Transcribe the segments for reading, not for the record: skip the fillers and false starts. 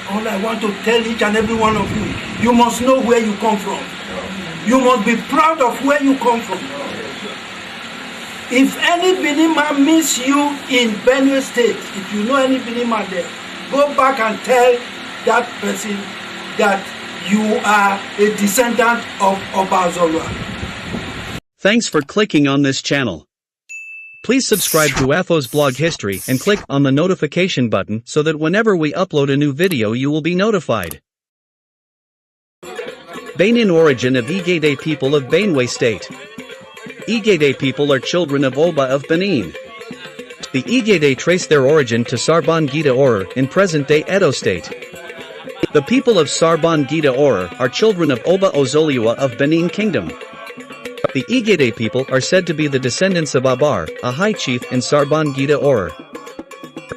All I want to tell each and every one of you, you must know where you come from. You must be proud of where you come from. If any Benin man meets you in Benue State, if you know any Benin man there, go back and tell that person that you are a descendant of Oba Zolua. Thanks for clicking on this channel. Please subscribe to Afo's Blog History and click on the notification button so that whenever we upload a new video you will be notified. Benin origin of Igede people of Benue State. Igede people are children of Oba of Benin. The Igede trace their origin to Sarbangida Orer in present-day Edo State. The people of Sarbangida Orer are children of Oba Ozoliwa of Benin Kingdom. The Igede people are said to be the descendants of Abar, a high chief in Sarbangida Orer.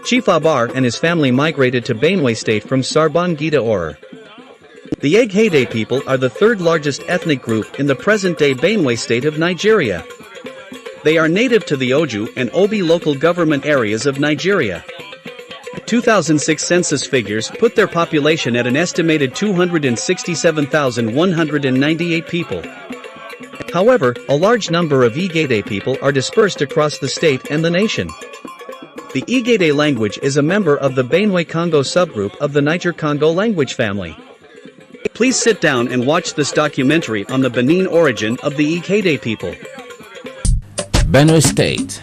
Chief Abar and his family migrated to Benue State from Sarbangida Orer. The Eghede people are the third largest ethnic group in the present-day Benue State of Nigeria. They are native to the Oju and Obi local government areas of Nigeria. 2006 census figures put their population at an estimated 267,198 people. However, a large number of Igede people are dispersed across the state and the nation. The Igede language is a member of the Benue-Congo subgroup of the Niger-Congo language family. Please sit down and watch this documentary on the Benin origin of the Igede people. Benue State,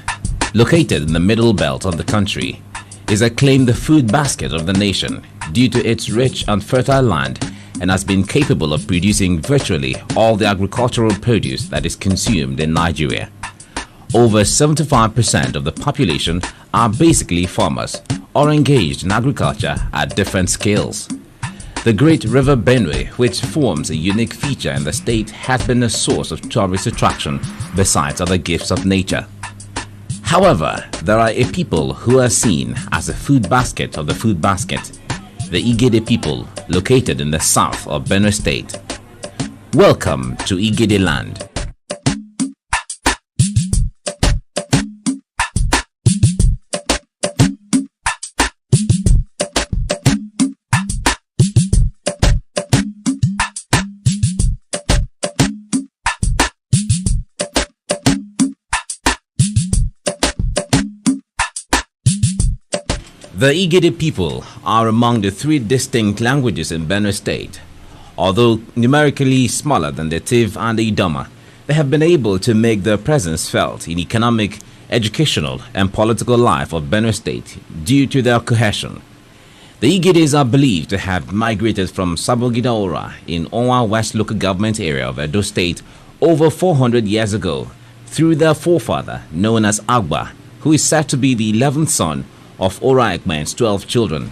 located in the middle belt of the country, is acclaimed the food basket of the nation due to its rich and fertile land and has been capable of producing virtually all the agricultural produce that is consumed in Nigeria. Over 75% of the population are basically farmers or engaged in agriculture at different scales. The great river Benue, which forms a unique feature in the state, has been a source of tourist attraction besides other gifts of nature. However, there are a people who are seen as the food basket of the food basket, the Igede people located in the south of Benue State. Welcome to Igede land. The Igede people are among the three distinct languages in Benue State. Although numerically smaller than the Tiv and the Idoma, they have been able to make their presence felt in economic, educational and political life of Benue State due to their cohesion. The Igedes are believed to have migrated from Sarbangida Orer in Onwa West local government area of Edo State over 400 years ago through their forefather known as Agba, who is said to be the 11th son of Ora Ekmen's 12 children.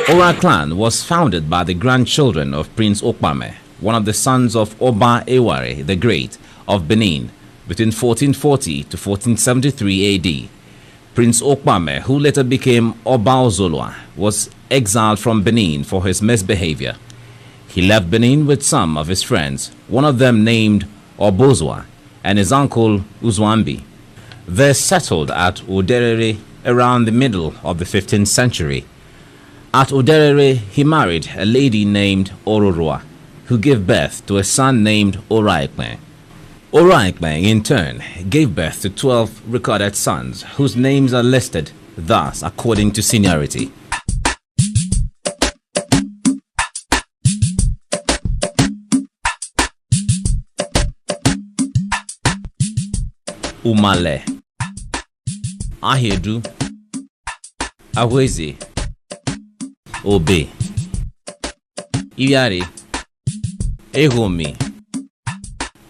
Ora clan was founded by the grandchildren of Prince Okpame, one of the sons of Oba Eware the Great of Benin, between 1440 to 1473 AD. Prince Okpame, who later became Oba Ozolua, was exiled from Benin for his misbehavior. He left Benin with some of his friends, one of them named Obozwa and his uncle Uzwambi. They settled at Oderere around the middle of the 15th century. At Oderere, he married a lady named Ororua, who gave birth to a son named Ora Ekmen. Ora Ekmen, in turn, gave birth to 12 recorded sons, whose names are listed thus according to seniority. Umale, Ahedu, Aweze, Obe, Iyari, Ehomi,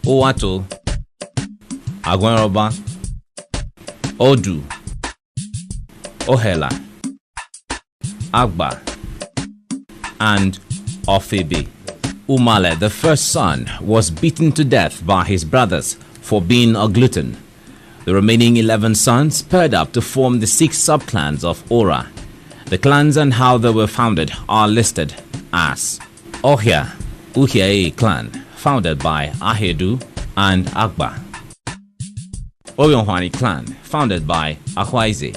Owato, Agwenroba, Odu, Ohela, Agba, and Ofebe. Umale, the first son, was beaten to death by his brothers for being a glutton. The remaining 11 sons paired up to form the 6 subclans of Ora. The clans and how they were founded are listed as Ohia, Uhiae clan, founded by Ahedu and Agba. Orionwani clan, founded by Ahwaize.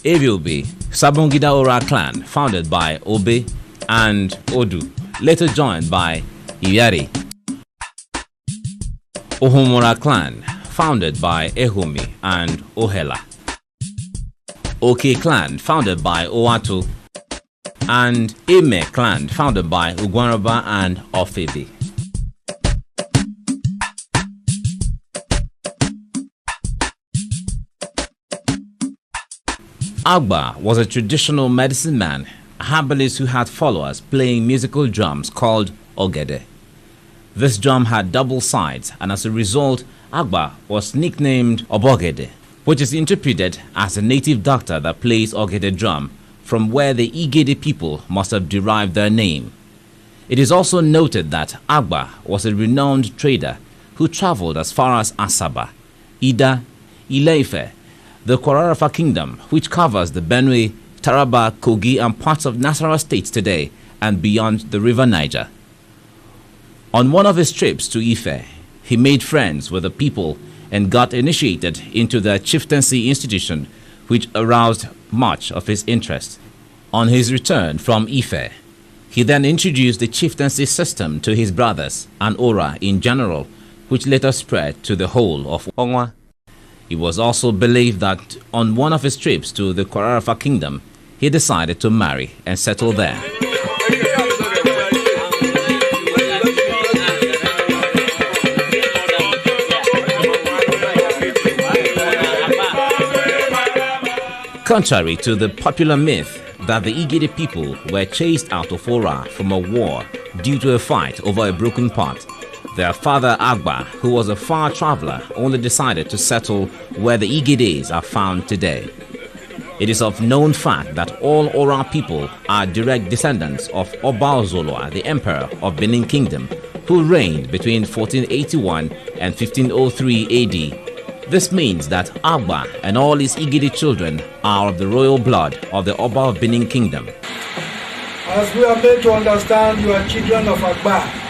Evilbi, Sabongida Ora clan, founded by Obe and Odu, later joined by Iyari. Ohumora clan, founded by Ehumi and Ohela. Oke clan, founded by Oatu, and Eme clan, founded by Ugwanraba and Ofebi. Agba was a traditional medicine man, a herbalist who had followers playing musical drums called Ogede. This drum had double sides, and as a result, Agba was nicknamed Obogede, which is interpreted as a native doctor that plays Ogede drum, from where the Igede people must have derived their name. It is also noted that Agba was a renowned trader who traveled as far as Asaba, Ida, Ile-Ife, the Kwararafa kingdom, which covers the Benue, Taraba, Kogi, and parts of Nasarawa states today and beyond the river Niger. On one of his trips to Ife, he made friends with the people and got initiated into the chieftaincy institution, which aroused much of his interest. On his return from Ife, he then introduced the chieftaincy system to his brothers and Ora in general, which later spread to the whole of Onwa. It was also believed that on one of his trips to the Kwararafa kingdom, he decided to marry and settle there. Contrary to the popular myth that the Igede people were chased out of Ora from a war due to a fight over a broken pot, their father Agba, who was a far traveler, only decided to settle where the Igedes are found today. It is of known fact that all Ora people are direct descendants of Oba Ozoloa, the emperor of Benin Kingdom, who reigned between 1481 and 1503 AD. This means that Agba and all his Igede children are of the royal blood of the Oba of Benin Kingdom. As we are made to understand, you are children of Agba.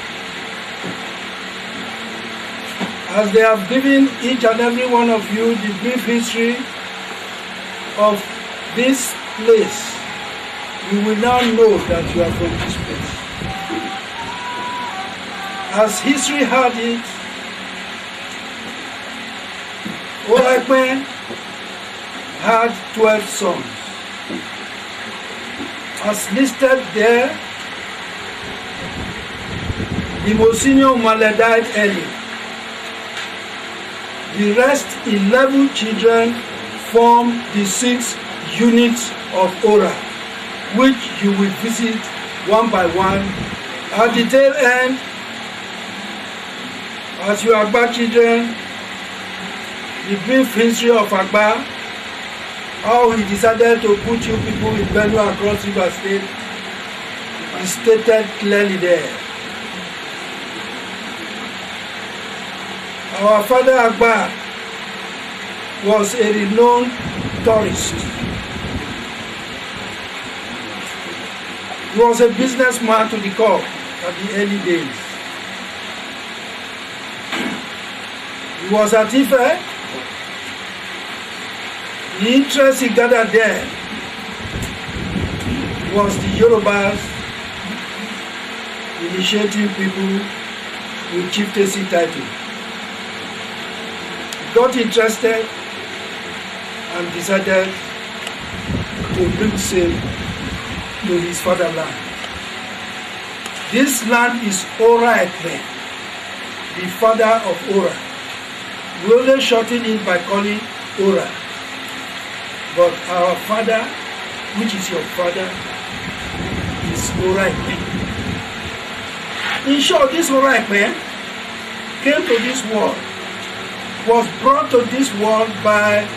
As they have given each and every one of you the brief history of this place, you will now know that you are from this place. As history had it, Oraikpe had 12 sons. As listed there, the most senior Umale died early. The rest 11 children form the 6 units of Ora, which you will visit one by one. At the tail end, as you Agba children, the brief history of Agba, how he decided to put you people in Benue across River State, is stated clearly there. Our father Agba was a renowned tourist. He was a businessman to the core at the early days. He was at Ife. The interest he gathered there was the Yorubas initiating people with chieftaincy title. Got interested and decided to bring sail to his fatherland. This land is Ora-Ekpe, the father of Ora. We only shorten it by calling Ora. But our father, which is your father, is Ora-Ekpe. In short, this Ora-Ekpe came to this world, was brought to this world by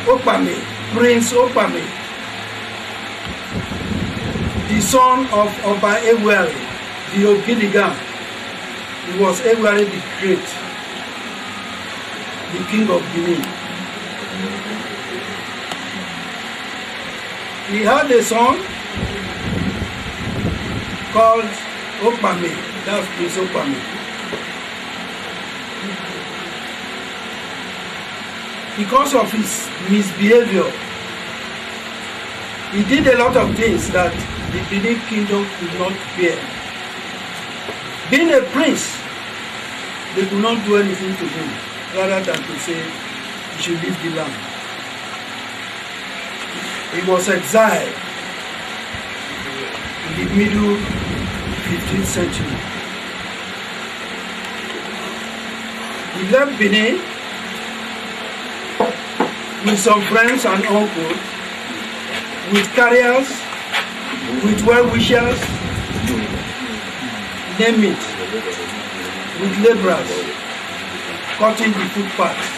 Okpame, Prince Okpame, the son of Oba Ewuare, the Ogidigam. He was Ewuare the Great, the king of Benin. He had a son called Okpame, that's Prince Okpame. because of his misbehavior, he did a lot of things that the Benin kingdom could not bear. Being a prince, they could not do anything to him rather than to say he should leave the land. He was exiled in the middle 15th century. He left Benin with some friends and uncles, with carriers, with well-wishers, name it, with laborers, cutting the footpaths.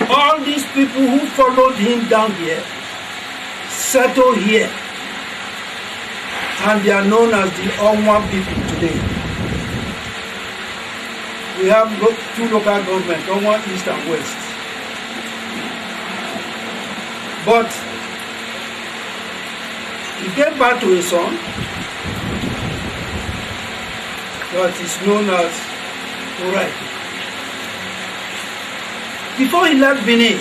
All these people who followed him down here settled here, and they are known as the Onwa people today. We have two local governments, Onwa East and West. But he gave birth to a son that is known as Orai. Before he left Benin,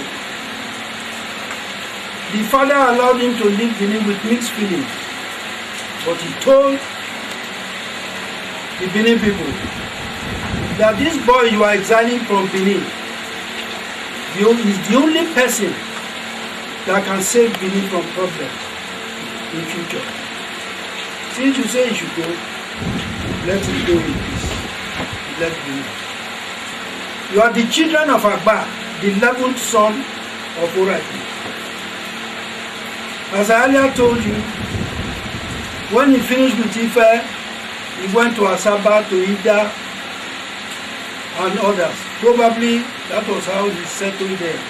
the father allowed him to leave Benin with mixed feelings. But he told the Benin people that this boy you are exiling from Benin is the only person that can save Benin from problems in future. Since you say he should go, let him go in peace. He left Benin. You are the children of Agba, the 11th son of Orai. As I earlier told you, when he finished with Ife, he went to Asaba, to Ida, and others. Probably that was how he settled there.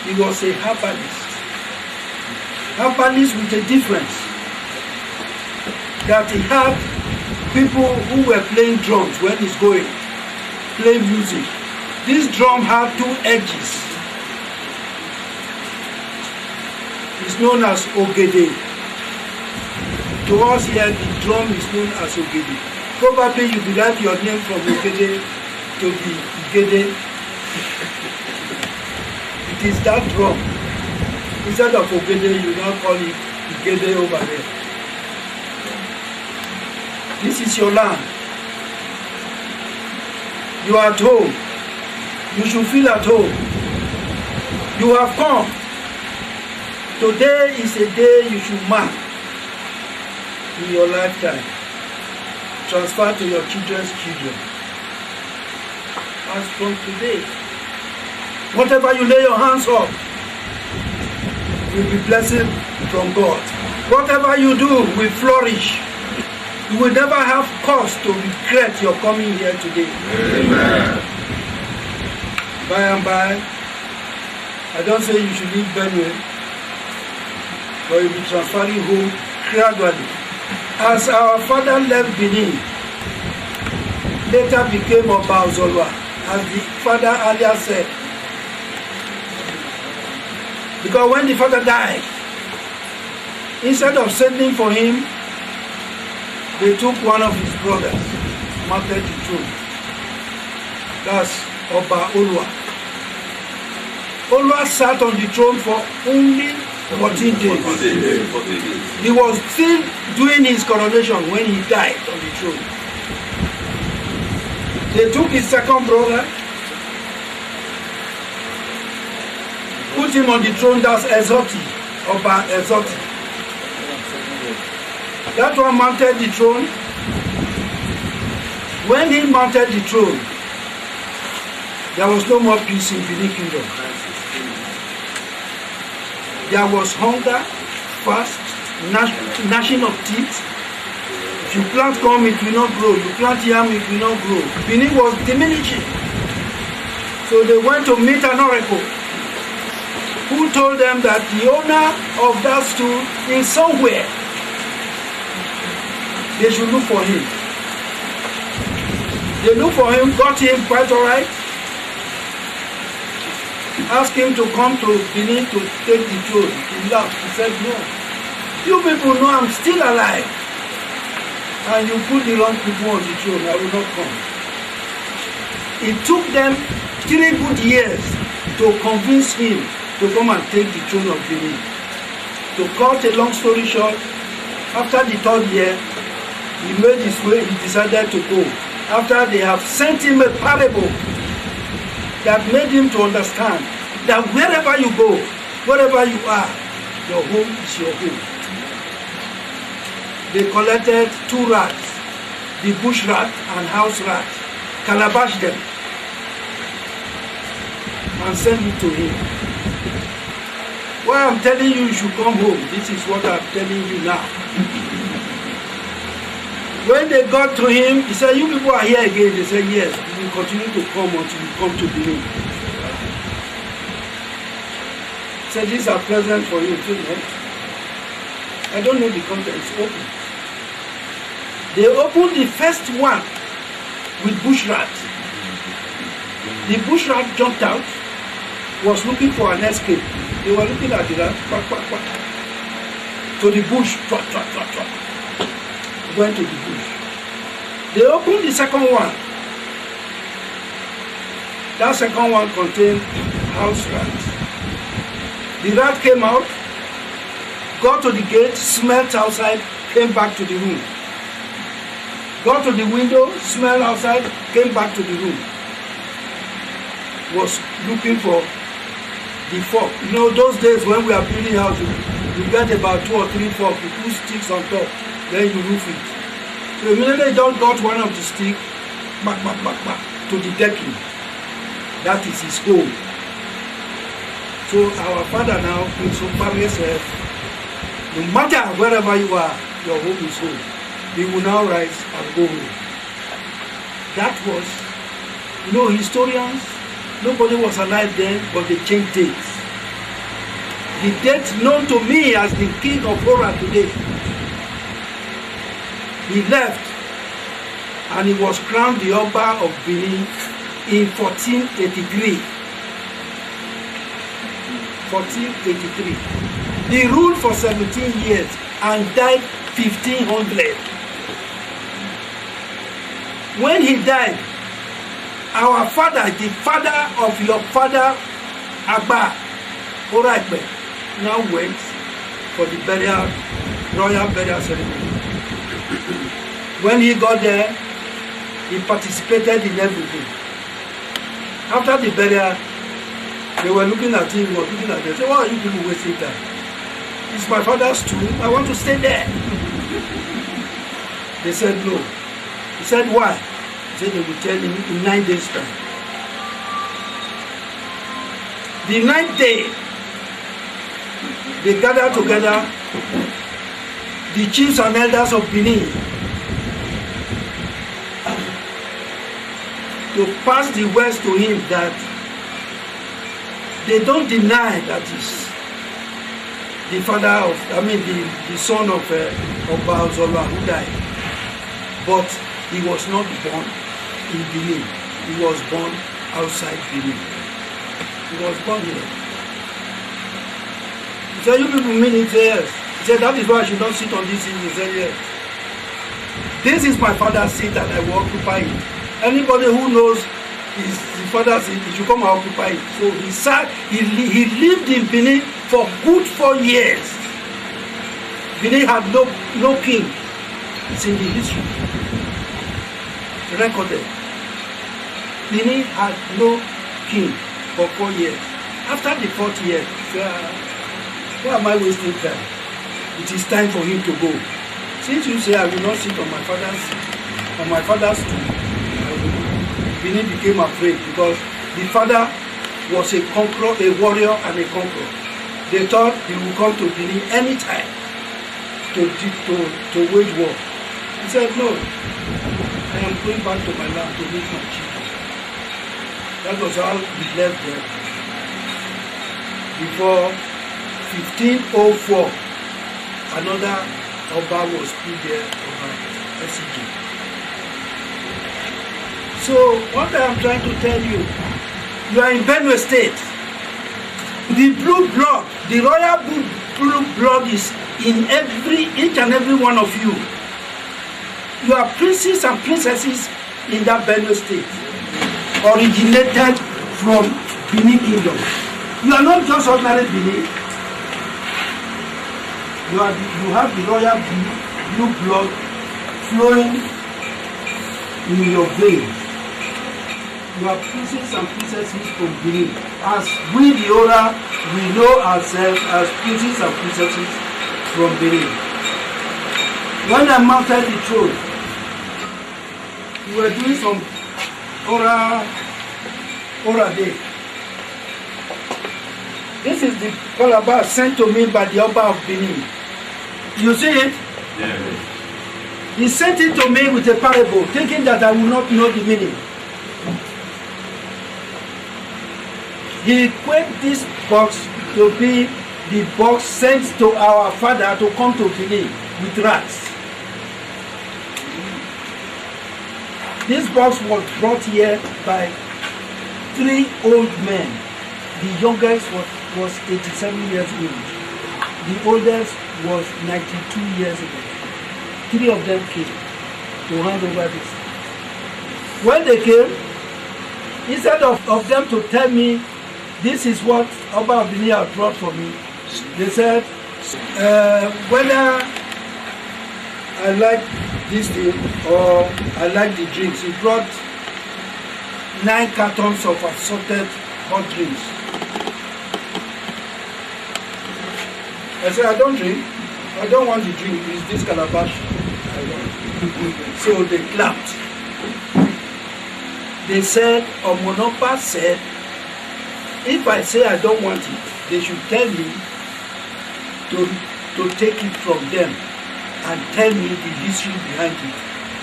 He was a herbalist. Herbalist with a difference. That he had people who were playing drums when he's going, playing music. This drum had two edges. It's known as Ogede. To us here, the drum is known as Ogede. Probably you derive your name from Ogede to the Igede. It is that drum. Instead of Ogede, you now call it Igede over there. This is your land. You are at home. You should feel at home. You have come. Today is a day you should mark in your lifetime. Transfer to your children's children. As from today, whatever you lay your hands on will be blessing from God. Whatever you do will flourish. You will never have cause to regret your coming here today. Amen. By and by, I don't say you should leave Benue, but you'll be transferring home gradually. As our father left Benin, later became Oba Ozolwa, as the father earlier said. Because when the father died, instead of settling for him, they took one of his brothers, mounted the throne. That's Oba Olwa. Olwa sat on the throne for only 14 days. He was still doing his coronation when he died on the throne. They took his second brother, put him on the throne, that's Ezoti, Oba Ezoti. That one mounted the throne. When he mounted the throne, there was no more peace in Benin Kingdom. There was hunger, fast, gnashing of teeth. If you plant corn, it will not grow. You plant yam, it will not grow. Benin was diminishing. So they went to meet an oracle who told them that the owner of that stool is somewhere. They should look for him. They looked for him, got him quite all right. Asked him to come to Benin to take the throne. He laughed. He said, no. You people know I'm still alive. And you put the wrong people on the throne. I will not come. It took them 3 good years to convince him to come and take the throne of Benin. To cut a long story short, after the 3rd year, he made his way, he decided to go. After they have sent him a parable that made him to understand that wherever you go, wherever you are, your home is your home. They collected 2 rats, the bush rat and house rat, calabashed them, and sent it to him. Why I'm telling you should come home, this is what I'm telling you now. When they got to him, he said, you people are here again. They said, yes, we will continue to come until you come to Benin. He said, these are presents for you. He said, no. I don't know the contents. Open. They opened the first one with bush rat. The bush rat jumped out, was looking for an escape. They were looking at the rat, quack, quack, quack, to the bush, trot, trot, trot, trot. Went to the bush. They opened the second one. That second one contained house rats. The rat came out, got to the gate, smelled outside, came back to the room. Got to the window, smelled outside, came back to the room. Was looking for the fork. You know, those days when we are building houses, you get about 2 or 3 forks, you put sticks on top, then you roof it. So immediately John got one of the sticks, back, to the decking. That is his home. So our father now, Prince Okpame, said, no matter wherever you are, your home is home. He will now rise and go home. That was, you know, historians, nobody was alive then, but they changed dates. The date known to me as the king of Ora today, he left and he was crowned the Oba of Benin in 1483. 1483. He ruled for 17 years and died 1500. When he died, our father, the father of your father, Agba Oraikpe, now went for the burial, royal burial ceremony. When he got there, he participated in everything. After the burial, they were looking at him, were looking at them, say, why are you people wasting time? It's my father's tomb, I want to stay there. They said no. He said, why? He said they will tell him in 9 days' time. The 9th day, they gathered together, the chiefs and elders of Benin, to pass the words to him that they don't deny that is the father of, the son of Oba Ozola who died. But he was not born in Benin. He was born outside Benin. He was born here. He said, you people mean it? Yes. He said, that is why I should not sit on this seat. He said, yes. This is my father's seat and I will occupy it. Anybody who knows his father's seat, he should come and occupy it. So he sat, he lived in Benin for good 4 years. Benin had no king. It's in the history. Recorded. Benin had no king for 4 years. After the 4th year, why am I wasting time? It is time for him to go. Since you say I will not sit on my father's tomb, Benin became afraid because the father was a conqueror, a warrior and a conqueror. They thought he would come to Benin anytime to wage war. He said, no, I am going back to my land to meet my children. That was how he left there. Before 1504, another Oba was put there, Oba SCG. So what I am trying to tell you, you are in Benue State. The blue blood, the royal blue blood is in each and every one of you. You are princes and princesses in that Benue State, originated from Benin Kingdom. You are not just ordinary Benin. You have the royal blue blood flowing in your veins. You are princes and princesses from Benin. As we the Ora, we know ourselves as princes and princesses from Benin. When I mounted the throne, we were doing some Ora Day. This is the calabash sent to me by the Oba of Benin. You see it? Yes. He sent it to me with a parable, thinking that I will not know the meaning. He equated this box to be the box sent to our father to come to Benin with rats. This box was brought here by 3 old men. The youngest was 87 years old. The oldest was 92 years old. 3 of them came to hand over this. When they came, instead of them to tell me, this is what Oba of Benin had brought for me, they said, whether I like this thing or I like the drinks. He brought 9 cartons of assorted hot drinks. I said, I don't drink. I don't want the drink. It's this calabash I want. So they clapped. They said, Omonopa said, if I say I don't want it, they should tell me to take it from them and tell me the history behind it.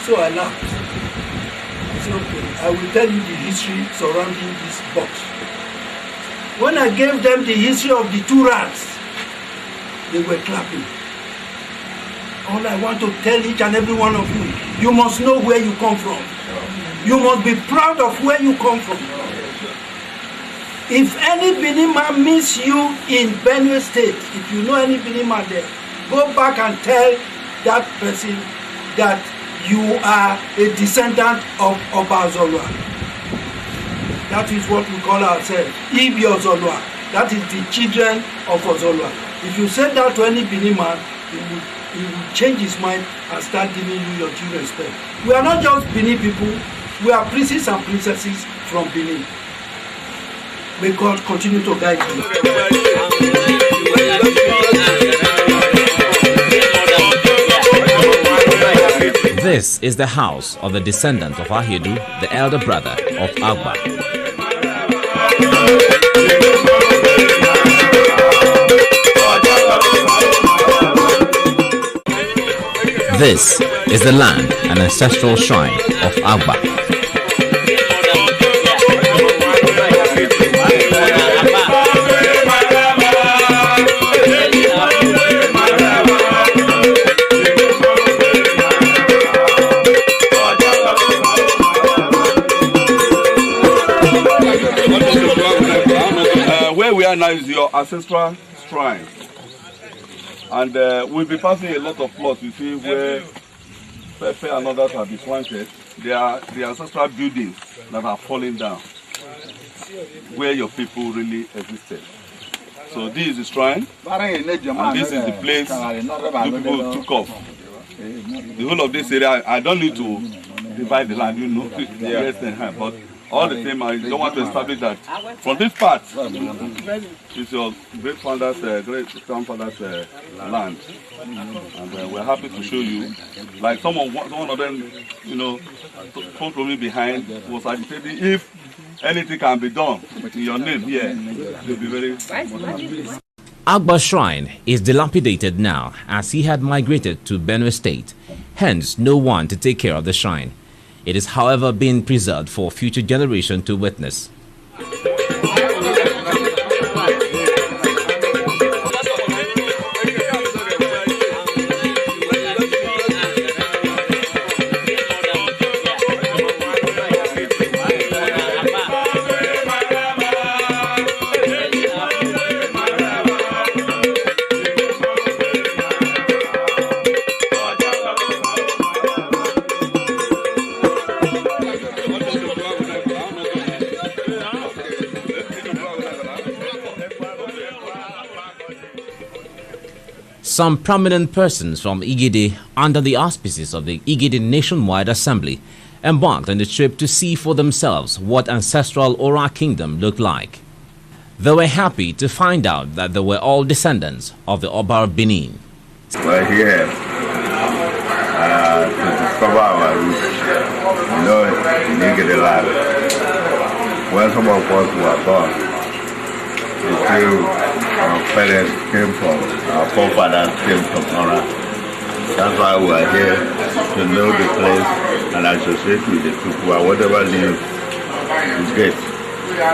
So I laughed. I said, okay, I will tell you the history surrounding this box. When I gave them the history of the 2 rats, they were clapping. All I want to tell each and every one of you, you must know where you come from. You must be proud of where you come from. If any Benin man meets you in Benue State, if you know any Benin man there, go back and tell that person that you are a descendant of Oba Ozolwa. That is what we call ourselves, Ibi Ozolwa. That is the children of Ozolwa. If you say that to any Benin man, he will change his mind and start giving you your due respect. We are not just Benin people, we are princes and princesses from Benin. May God continue to guide you. This is the house of the descendant of Ahedu, the elder brother of Agba. This is the land and ancestral shrine of Agba. Where we are now is your ancestral shrine, and we'll be passing a lot of plots. You see where Pepe and others have been planted. They are the ancestral buildings that are falling down, where your people really existed. So this is the shrine, and this is the place the people took off. The whole of this area, I don't need to divide the land, you know, but all the same, I don't want to establish that from this part is your great founder's, great grandfather's land, and we're happy to show you. Like someone of them, you know, spoke to me behind, was agitating if anything can be done in your name here, you'll be very happy. Agba's shrine is dilapidated now as he had migrated to Benue State, hence no one to take care of the shrine. It is, however, being preserved for future generations to witness. Some prominent persons from Igede, under the auspices of the Igede Nationwide Assembly, embarked on the trip to see for themselves what ancestral Ora Kingdom looked like. They were happy to find out that they were all descendants of the Oba of Benin. We're here to discover our roots. You know, in Igede land, when some of us were born, we feel our parents came from, our forefathers came from Ora. That's why we are here, to know the place and associate with the people, and whatever news we get,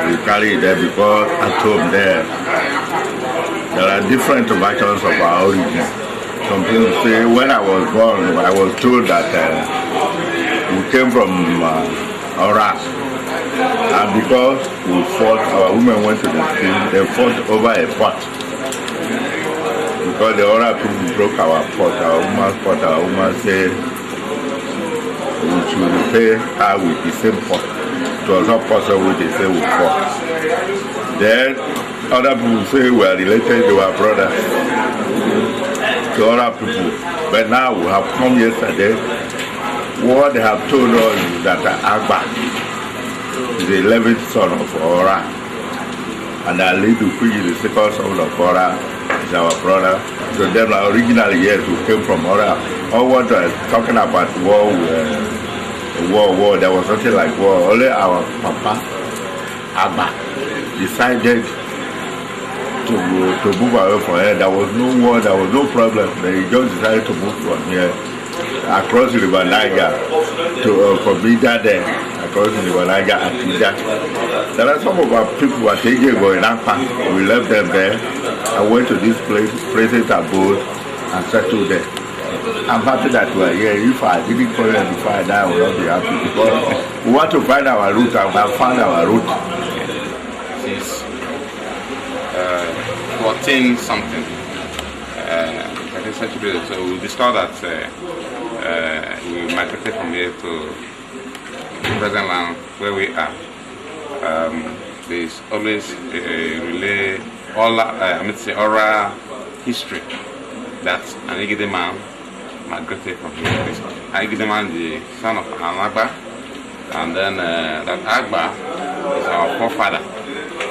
we carry it there, because at home there are different versions of our origin. Some people say, when I was born, I was told that we came from Ora. And because we fought, our women went to the field, they fought over a pot. Because the Ora people broke our pot, our woman said we should repay her with the same pot. It was not possible, they say we fought. Then other people say we are related, they were brothers to other people. But now we have come yesterday, what they have told us is that Agba is the 11th son of Ora, and Alidu, which is the second son of Ora, is our brother. So then originally, yes, we came from Ora. All what was talking about war, there was nothing like war. Only our papa, Agba, decided to move away from here. There was no war, there was no problem. They just decided to move from here across the River Niger to from Ida there, across the River Niger and Ida. There are some of our people who are taking going up. We left them there and went to this place, present abode, and settled there. I'm happy that we are here. If I didn't call them before I die, I would not be happy, because we want to find our route, and we have found our route. Since 14 something, so we discovered that we migrated from here to the present land where we are. There's always oral history that an Igede man migrated from here. Igede man, the son of Agba, and then that Agba is our forefather.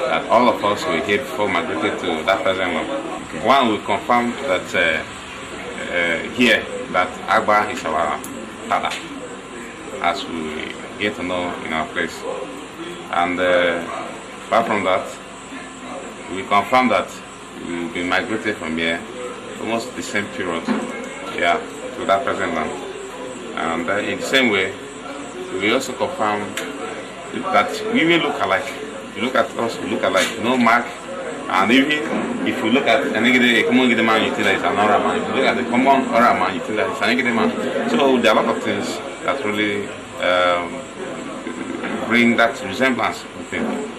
That all of us were here before migrated to that present land. Okay. One, we confirm that here that Agba is our father, as we get to know in our place. And apart from that, we confirm that we've been migrated from here almost the same period, to that present land. And in the same way, we also confirm that we will look alike. You look at us, we look alike, no mark. And even if you look at a common Igede man, you think that it's an Ora man. If you look at the common Ora man, you think that it's an Igede man. So there are a lot of things that really bring that resemblance.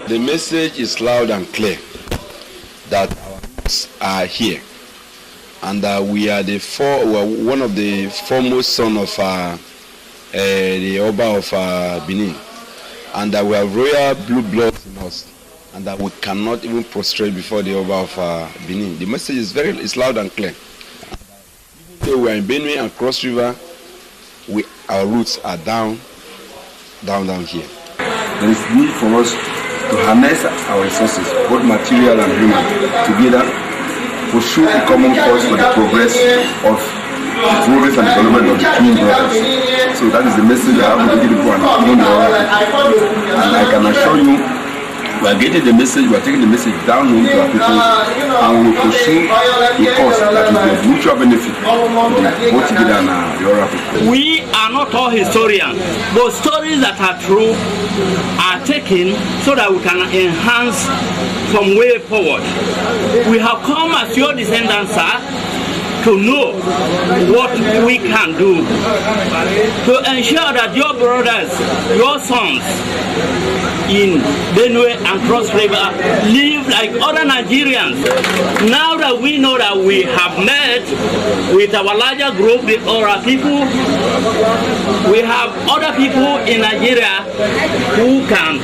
The message is loud and clear that our roots are here, and that we are one of the foremost son of the Oba of Benin, and that we have royal blue blood in us, and that we cannot even prostrate before the Oba of Benin. The message is it's loud and clear. Even though we are in Benue and Cross River, our roots are down here. There is need for us to harness our resources, both material and human, together to show a common cause for the progress and development of the twin brothers. So that is the message I have to give people and even the other people. And I can assure you, we are getting the message, we are taking the message down home to our people, and we will pursue a cause that will be of mutual benefit to both together and the other people. We are not all historians, but stories that are true are taken so that we can enhance from way forward. We have come as your descendants, sir, to know what we can do to ensure that your brothers, your sons in Benue and Cross River live like other Nigerians. Now that we know that we have met with our larger group, the Ora people, we have other people in Nigeria who can